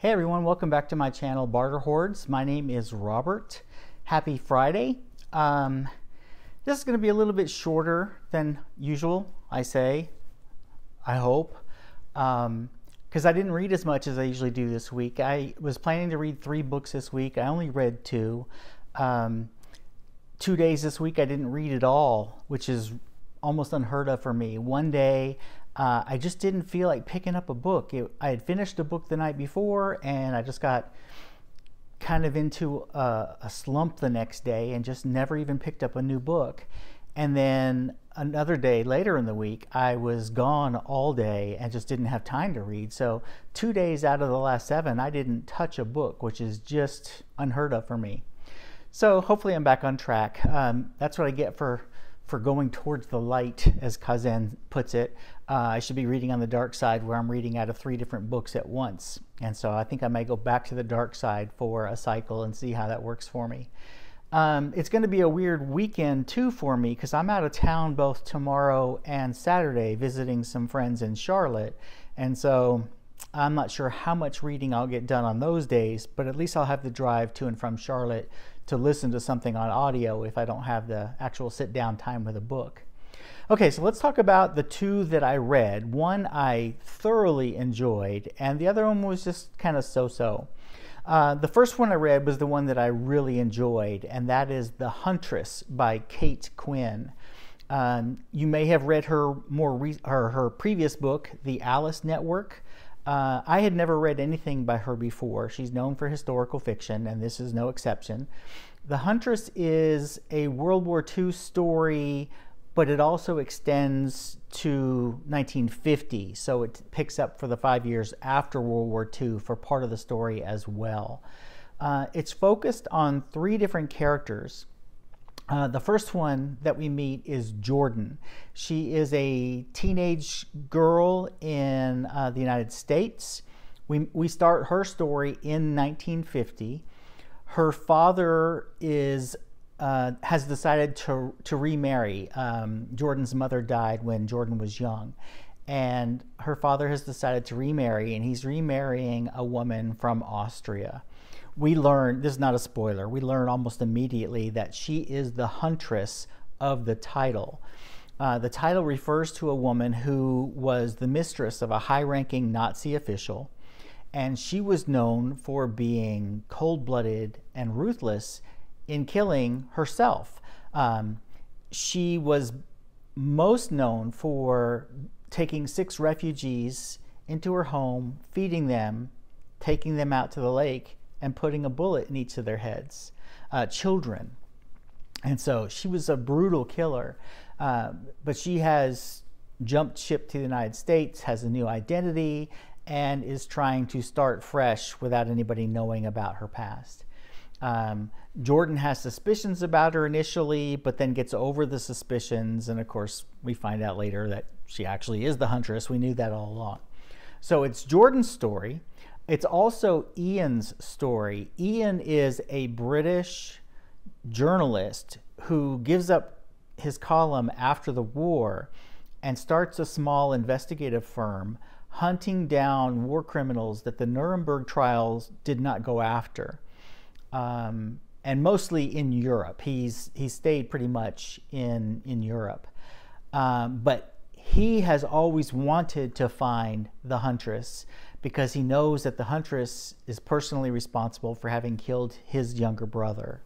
Hey everyone, welcome back to my channel, Barter Hordes. My name is Robert. Happy Friday. This is going to be a little bit shorter than usual, I hope. Because I didn't read as much as I usually do this week. I was planning to read 3 books this week. I only read 2. 2 days this week I didn't read at all, which is almost unheard of for me. One day I just didn't feel like picking up a book. I had finished a book the night before and I just got kind of into a slump the next day and just never even picked up a new book. And then another day later in the week, I was gone all day and just didn't have time to read. So 2 days out of the last 7, I didn't touch a book, which is just unheard of for me. So hopefully I'm back on track. That's what I get for going towards the light, as Cohen puts it. I should be reading on the dark side, where I'm reading out of 3 different books at once. And so I think I may go back to the dark side for a cycle and see how that works for me. It's going to be a weird weekend too for me, because I'm out of town both tomorrow and Saturday visiting some friends in Charlotte. And so I'm not sure how much reading I'll get done on those days, but at least I'll have the drive to and from Charlotte to listen to something on audio if I don't have the actual sit-down time with a book. Okay, so let's talk about the 2 that I read. One I thoroughly enjoyed, and the other one was just kind of so-so. The first one I read was the one that I really enjoyed, and that is The Huntress by Kate Quinn. You may have read her her previous book, The Alice Network. I had never read anything by her before. She's known for historical fiction, and this is no exception. The Huntress is a World War II story, but it also extends to 1950, so it picks up for the 5 years after World War II for part of the story as well. It's focused on 3 different characters. The first one that we meet is Jordan. She is a teenage girl in the United States. We start her story in 1950. Her father has decided to remarry. Jordan's mother died when Jordan was young, and her father has decided to remarry, and he's remarrying a woman from Austria. We learn, this is not a spoiler, we learn almost immediately that she is the Huntress of the title. The title refers to a woman who was the mistress of a high-ranking Nazi official, and she was known for being cold-blooded and ruthless in killing herself. She was most known for taking 6 refugees into her home, feeding them, taking them out to the lake, and putting a bullet in each of their heads, children. And so she was a brutal killer, but she has jumped ship to the United States, has a new identity, and is trying to start fresh without anybody knowing about her past. Jordan has suspicions about her initially, but then gets over the suspicions, and of course we find out later that she actually is the Huntress. We knew that all along. So it's Jordan's story. It's also Ian's story. Ian is a British journalist who gives up his column after the war and starts a small investigative firm hunting down war criminals that the Nuremberg trials did not go after. And mostly in Europe. He stayed pretty much in Europe. But he has always wanted to find the Huntress, because he knows that the Huntress is personally responsible for having killed his younger brother.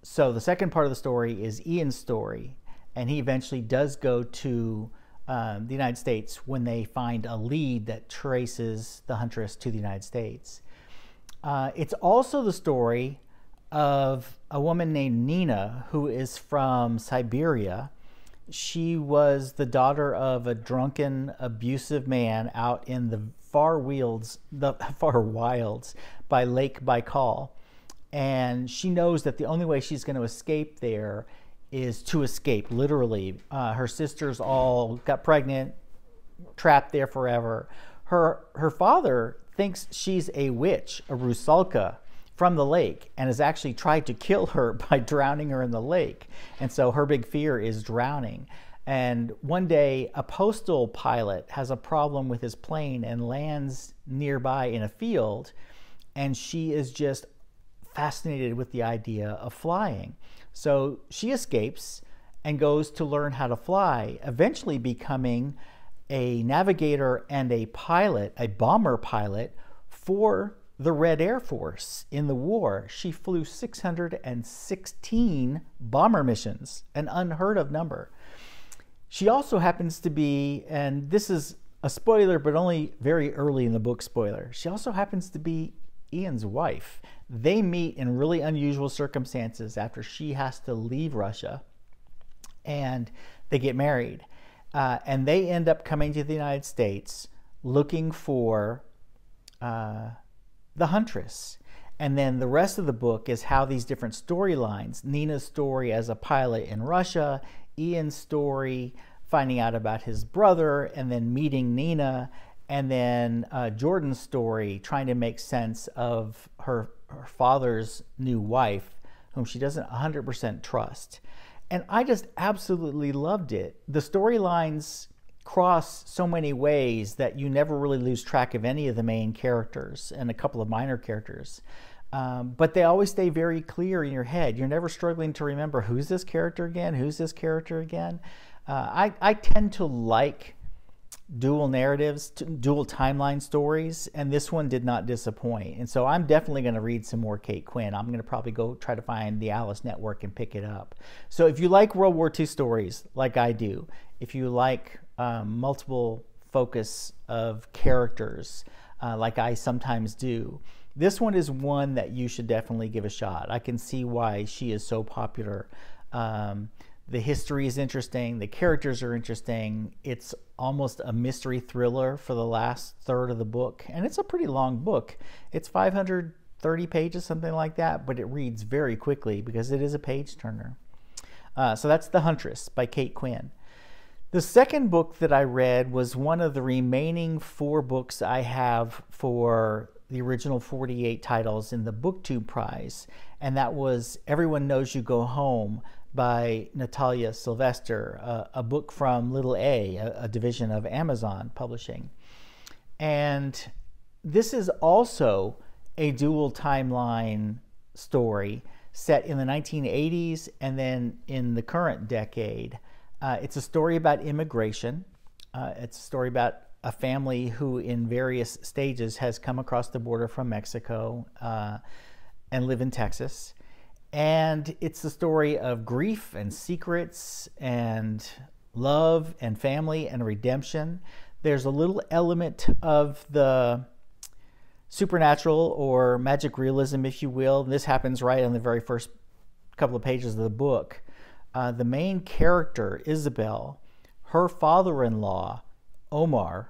So the second part of the story is Ian's story, and he eventually does go to the United States when they find a lead that traces the Huntress to the United States. It's also the story of a woman named Nina, who is from Siberia. She was the daughter of a drunken, abusive man out in the far wilds by Lake Baikal. And she knows that the only way she's going to escape there is to escape, literally. Her sisters all got pregnant, trapped there forever. Her father thinks she's a witch, a Rusalka, from the lake, and has actually tried to kill her by drowning her in the lake. And so her big fear is drowning. And one day, a postal pilot has a problem with his plane and lands nearby in a field, and she is just fascinated with the idea of flying. So she escapes and goes to learn how to fly, eventually becoming a navigator and a pilot, a bomber pilot for the Red Air Force in the war. She flew 616 bomber missions, an unheard of number. She also happens to be, and this is a spoiler, but only very early in the book spoiler, she also happens to be Ian's wife. They meet in really unusual circumstances after she has to leave Russia, and they get married. And they end up coming to the United States looking for the Huntress. And then the rest of the book is how these different storylines, Nina's story as a pilot in Russia, Ian's story, finding out about his brother, and then meeting Nina, and then Jordan's story, trying to make sense of her father's new wife, whom she doesn't 100% trust. And I just absolutely loved it. The storylines cross so many ways that you never really lose track of any of the main characters and a couple of minor characters. But they always stay very clear in your head. You're never struggling to remember, who's this character again? Who's this character again? I tend to like dual narratives, dual timeline stories, and this one did not disappoint. And so I'm definitely going to read some more Kate Quinn. I'm going to probably go try to find the Alice Network and pick it up. So if you like World War II stories like I do, if you like multiple focus of characters like I sometimes do, this one is one that you should definitely give a shot. I can see why she is so popular. The history is interesting. The characters are interesting. It's almost a mystery thriller for the last third of the book. And it's a pretty long book. It's 530 pages, something like that, but it reads very quickly because it is a page turner. So that's The Huntress by Kate Quinn. The second book that I read was one of the remaining 4 books I have for the original 48 titles in the BookTube Prize, and that was Everyone Knows You Go Home by Natalia Sylvester, a book from Little a division of Amazon Publishing. And this is also a dual timeline story set in the 1980s and then in the current decade. It's a story about immigration. It's a story about a family who in various stages has come across the border from Mexico and live in Texas. And it's the story of grief and secrets and love and family and redemption. There's a little element of the supernatural or magic realism, if you will. This happens right on the very first couple of pages of the book. The main character, Isabel, her father-in-law, Omar,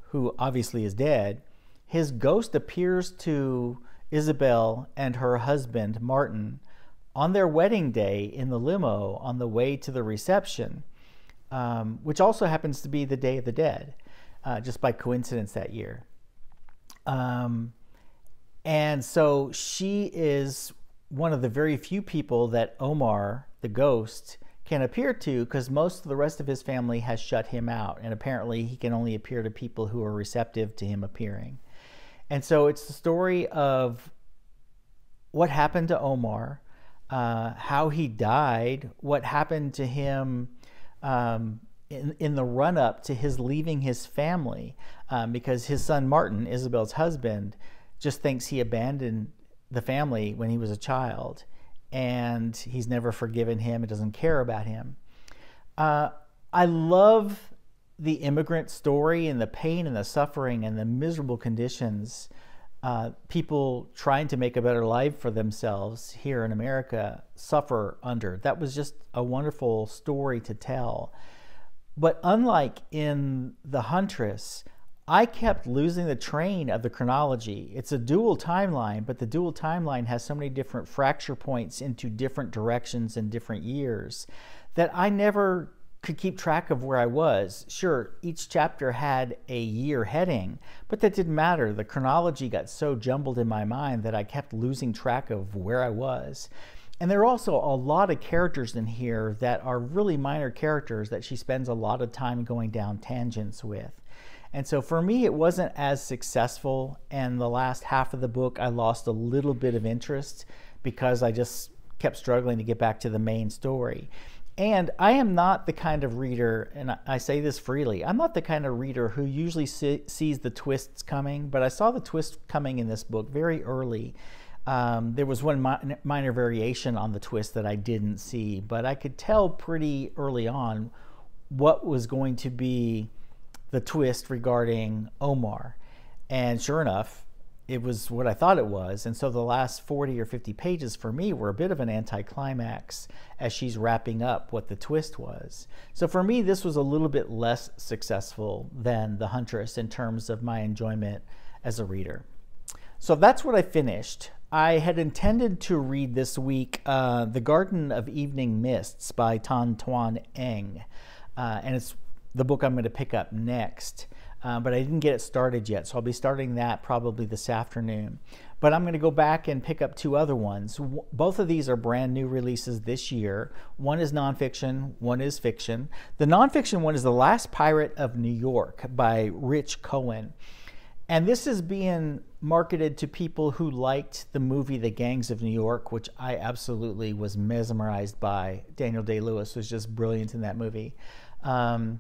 who obviously is dead, his ghost appears to Isabel and her husband, Martin, on their wedding day in the limo on the way to the reception, which also happens to be the Day of the Dead, just by coincidence that year. And so she is one of the very few people that Omar, the ghost, can appear to, because most of the rest of his family has shut him out, and apparently he can only appear to people who are receptive to him appearing. And so it's the story of what happened to Omar, how he died, what happened to him in the run-up to his leaving his family, because his son Martin, Isabel's husband, just thinks he abandoned the family when he was a child, and he's never forgiven him and doesn't care about him. I love the immigrant story and the pain and the suffering and the miserable conditions people trying to make a better life for themselves here in America suffer under. That was just a wonderful story to tell. But unlike in The Huntress, I kept losing the train of the chronology. It's a dual timeline, but the dual timeline has so many different fracture points into different directions and different years that I never could keep track of where I was. Sure, each chapter had a year heading, but that didn't matter. The chronology got so jumbled in my mind that I kept losing track of where I was. And there are also a lot of characters in here that are really minor characters that she spends a lot of time going down tangents with. And so for me, it wasn't as successful. And the last half of the book, I lost a little bit of interest because I just kept struggling to get back to the main story. And I am not the kind of reader, and I say this freely, I'm not the kind of reader who usually sees the twists coming, but I saw the twist coming in this book very early. There was one minor variation on the twist that I didn't see, but I could tell pretty early on what was going to be the twist regarding Omar. And sure enough, it was what I thought it was. And so the last 40 or 50 pages for me were a bit of an anticlimax as she's wrapping up what the twist was. So for me, this was a little bit less successful than The Huntress in terms of my enjoyment as a reader. So that's what I finished. I had intended to read this week The Garden of Evening Mists by Tan Tuan Eng. And it's the book I'm going to pick up next. But I didn't get it started yet, so I'll be starting that probably this afternoon. But I'm going to go back and pick up two other ones. Both of these are brand new releases this year. One is nonfiction, one is fiction. The nonfiction one is The Last Pirate of New York by Rich Cohen. And this is being marketed to people who liked the movie The Gangs of New York, which I absolutely was mesmerized by. Daniel Day-Lewis was just brilliant in that movie. And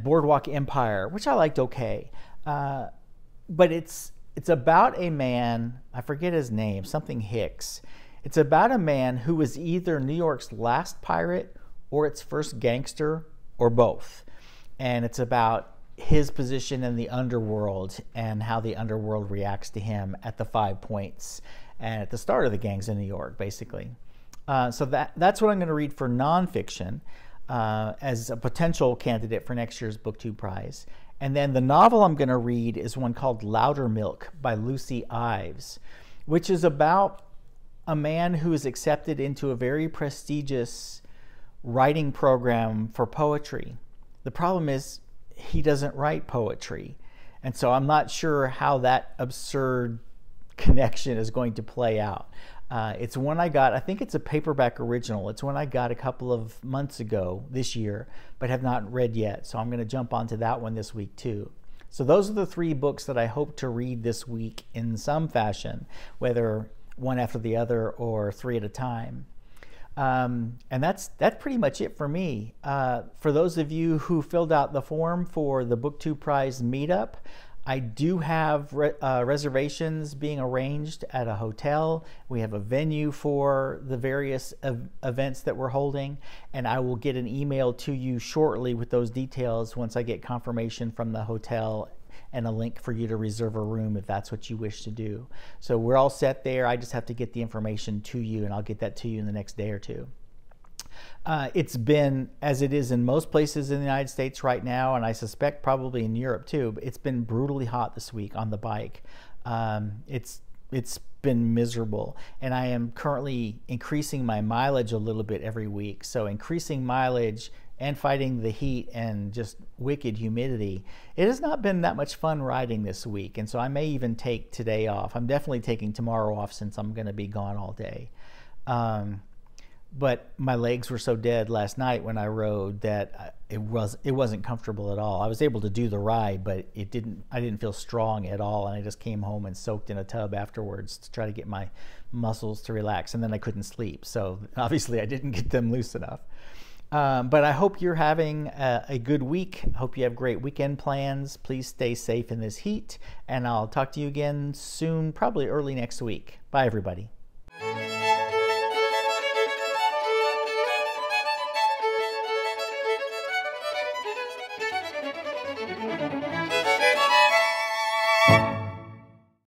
Boardwalk Empire, which I liked okay. But it's about a man, I forget his name, something Hicks. It's about a man who was either New York's last pirate or its first gangster or both. And it's about his position in the underworld and how the underworld reacts to him at the 5 points and at the start of the Gangs in New York, basically. So that's what I'm going to read for nonfiction. As a potential candidate for next year's BookTube Prize. And then the novel I'm going to read is one called Loudermilk by Lucy Ives, which is about a man who is accepted into a very prestigious writing program for poetry. The problem is he doesn't write poetry. And so I'm not sure how that absurd connection is going to play out. It's one I got, I think it's a paperback original. It's one I got a couple of months ago this year, but have not read yet. So I'm going to jump onto that one this week too. So those are the three books that I hope to read this week in some fashion, whether one after the other or three at a time. And that's pretty much it for me. For those of you who filled out the form for the BookTube Prize meetup, I do have reservations being arranged at a hotel. We have a venue for the various events that we're holding, and I will get an email to you shortly with those details once I get confirmation from the hotel and a link for you to reserve a room if that's what you wish to do. So we're all set there. I just have to get the information to you, and I'll get that to you in the next day or two. It's been, as it is in most places in the United States right now, and I suspect probably in Europe too, it's been brutally hot this week on the bike. It's been miserable, and I am currently increasing my mileage a little bit every week. So increasing mileage and fighting the heat and just wicked humidity, it has not been that much fun riding this week, and so I may even take today off. I'm definitely taking tomorrow off since I'm going to be gone all day. But my legs were so dead last night when I rode that it wasn't comfortable at all. I was able to do the ride, but I didn't feel strong at all, and I just came home and soaked in a tub afterwards to try to get my muscles to relax, and then I couldn't sleep. So obviously I didn't get them loose enough. But I hope you're having a good week. I hope you have great weekend plans. Please stay safe in this heat, and I'll talk to you again soon, probably early next week. Bye, everybody. Thank you.